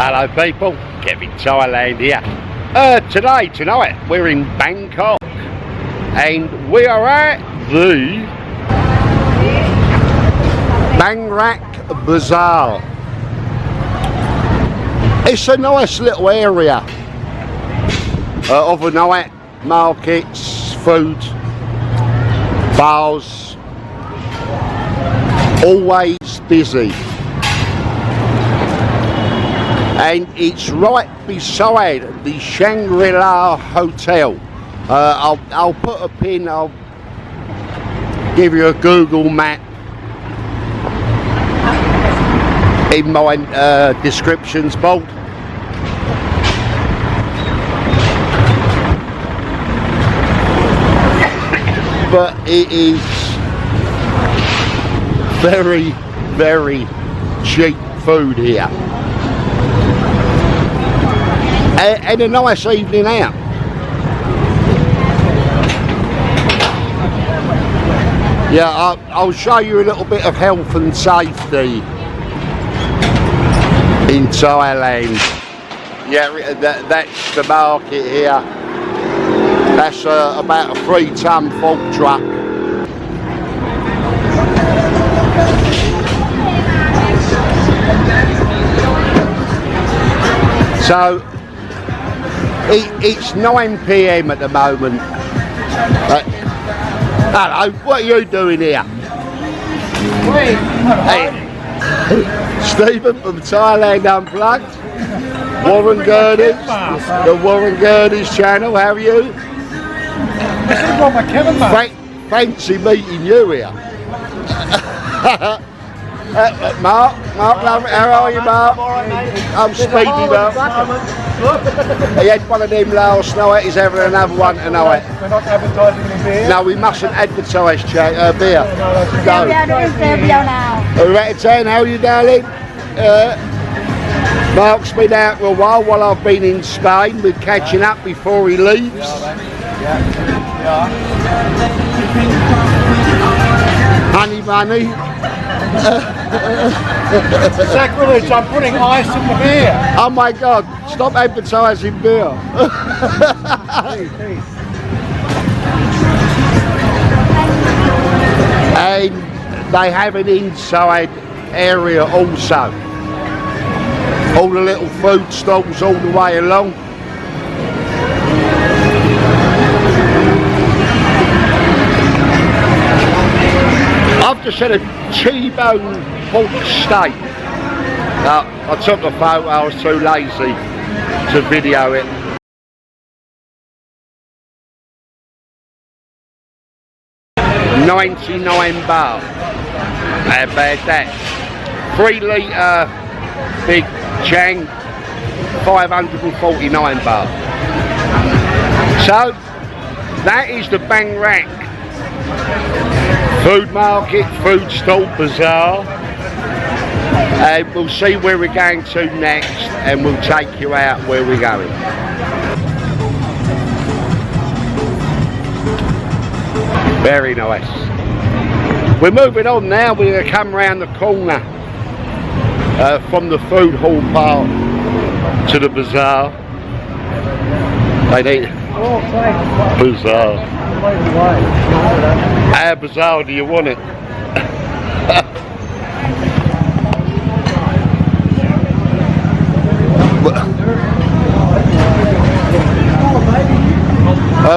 Hello people, Kev-In-Thailand here. Tonight we're in Bangkok and we are at the Bangrak Bazaar. It's a nice little area of a night, markets, food, bars, always busy. And it's right beside the Shangri-La Hotel. I'll put a pin, I'll give you a Google map in my descriptions box. But it is very, very cheap food here. And a nice evening out. Yeah, I'll show you a little bit of health and safety in Thailand. Yeah, that's the market here. That's about a 3-ton fork truck. So it's 9 PM at the moment. Hello, what are you doing here? Hey, Stephen from Thailand Unplugged, Warren Gurdy's, the Warren Gurdy's channel. How are you? Fancy meeting you here. Mark, how are you, Mark? I'm Speedy, Mark. He had one of them last night, he's having another one tonight. We're not advertising any beer? No, we mustn't advertise beer. Go. Now. Rat-a-tan, how are you, darling? Mark's been out for a while I've been in Spain. We're catching up before he leaves. Yeah. Honey bunny. Sacrilege, I'm putting ice in the beer. Oh my God, stop advertising beer. And they have an inside area also. All the little food stalls all the way along. I've just had a T-bone pork steak. I took the photo, I was too lazy to video it. $99 baht. How bad that? 3 litre big Chang, 549 baht. So that is the Bangrak food market, food stall, bazaar. And we'll see where we're going to next and we'll take you out where we're going. Very nice. We're moving on now. We're going to come round the corner from the food hall part to the bazaar. They need bazaar. How bizarre do you want it?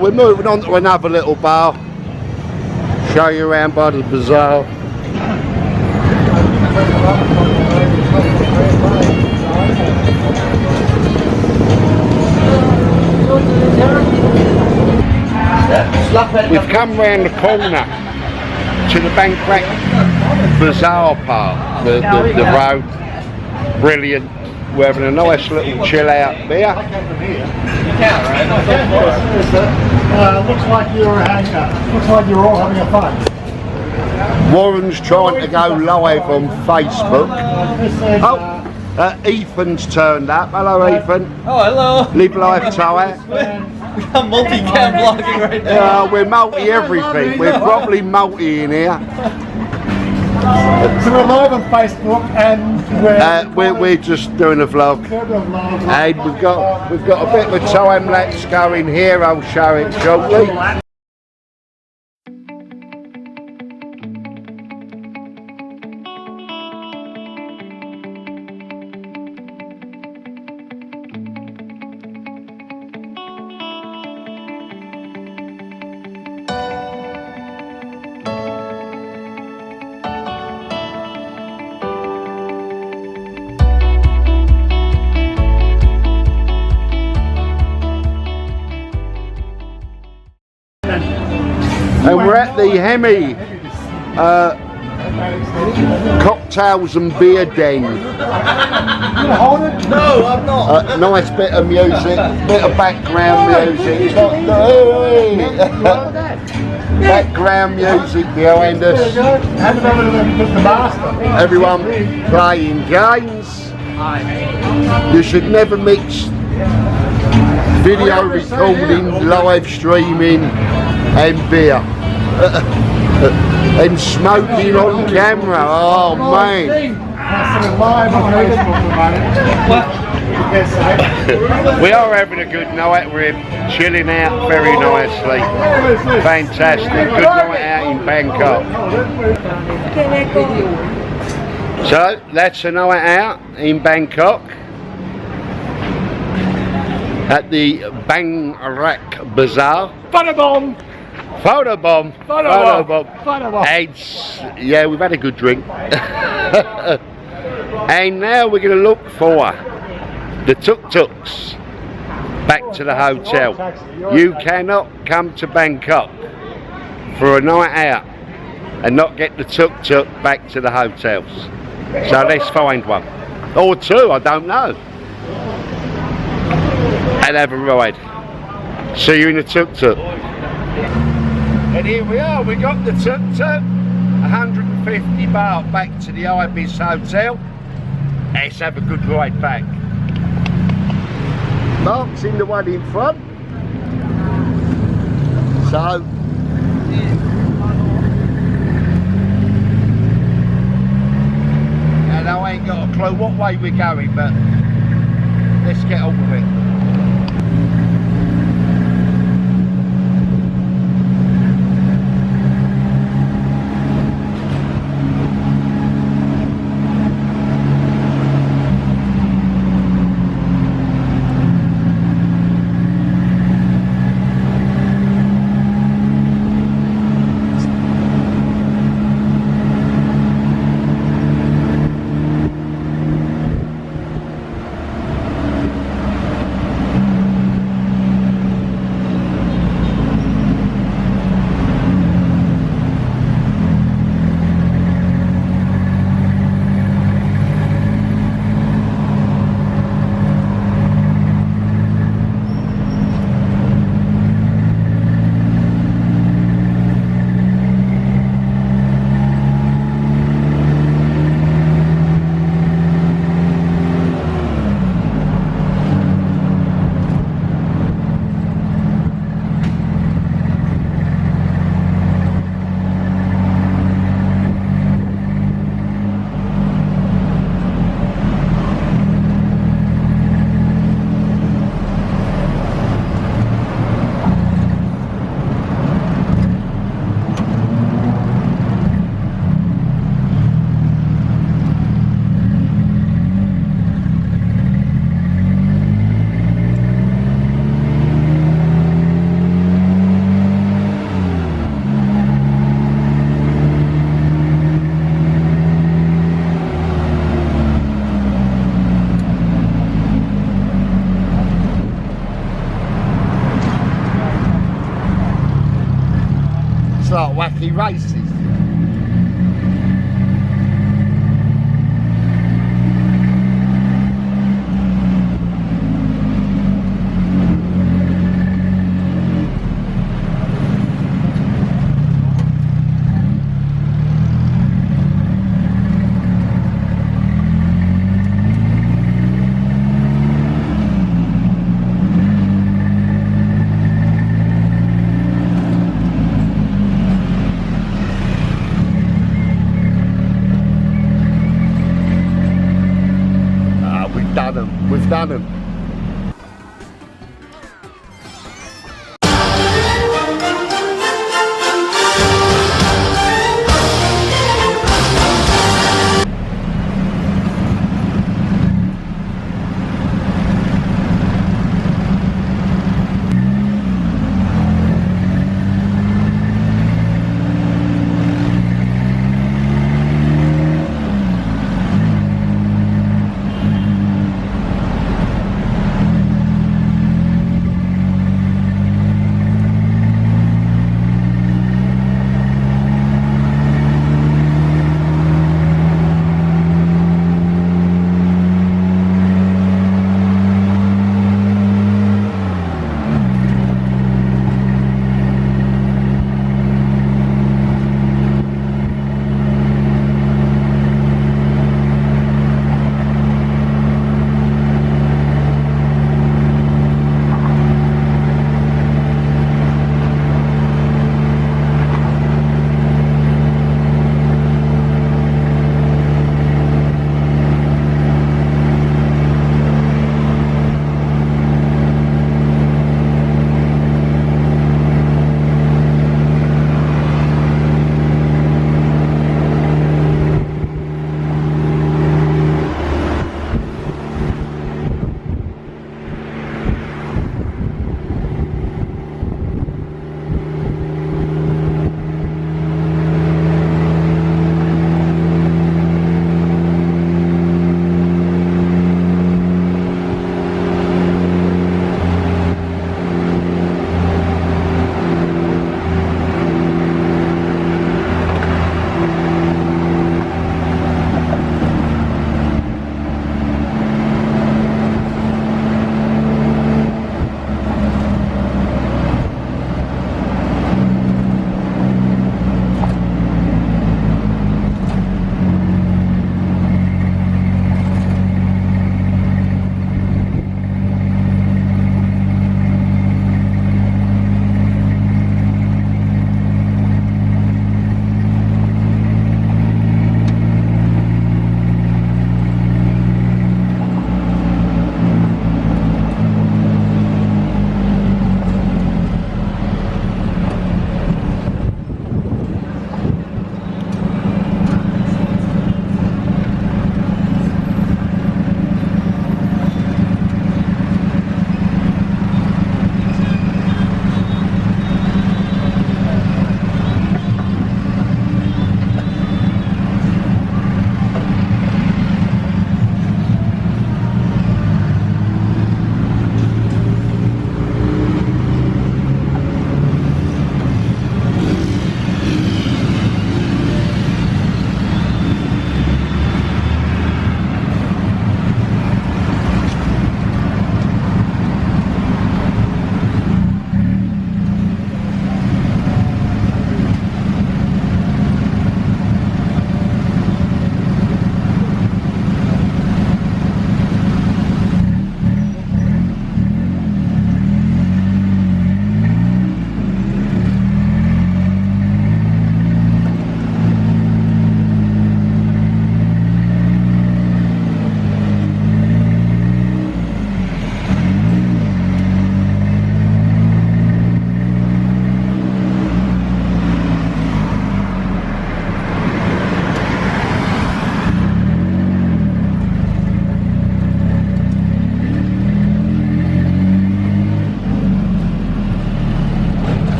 We're moving on to another little bar. Show you around by the bazaar. We've come round the corner to the Bangrak Bazaar part, the road. Brilliant. We're having a nice little chill out there. Looks like you're all having a fun. Warren's trying to go live on Facebook. Oh, Ethan's turned up. Hello, Ethan. Oh, hello. Live Life Thai. I'm multi-cam vlogging right now. We're multi everything. We're probably multi in here. So we're live on Facebook and we're just doing a vlog. And we've got a bit of a time lapse going here. I'll show it shortly. And we're at the Hemi cocktails and beer den. No, I'm not. Nice bit of music, bit of background music. It's not background music behind us. Everyone playing games. You should never mix video recording, live streaming and beer and smoking on camera. Oh man, we are having a good night. We're chilling out very nicely. Fantastic, good night out in Bangkok. So that's a night out in Bangkok at the Bangrak Bazaar. Photobomb! Photobomb. Photobomb. And yeah, we've had a good drink. And now we're going to look for the tuk-tuks back to the hotel. You cannot come to Bangkok for a night out and not get the tuk-tuk back to the hotels. So let's find one. Or two, I don't know. And have a ride. See you in the tuk-tuk. And here we are, we got the tuk-tuk, 150 baht back to the Ibis Hotel. Let's have a good ride back. Mark's in the one in front. So, and I ain't got a clue what way we're going, but let's get on with it. Like wacky races. we've done them.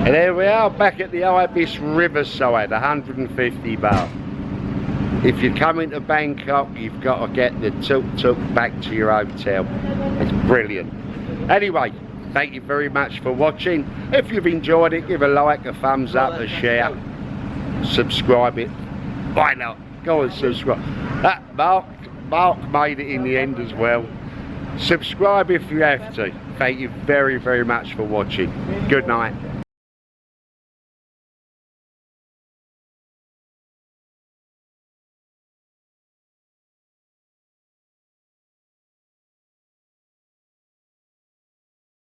And there we are, back at the Ibis Riverside, 150 baht. If you're coming to Bangkok, you've got to get the tuk-tuk back to your hotel. It's brilliant. Anyway, thank you very much for watching. If you've enjoyed it, give a like, a thumbs up, a share. subscribe it. Why not? Go and subscribe. Mark made it in the end as well. Subscribe if you have to. Thank you very, very much for watching. Good night.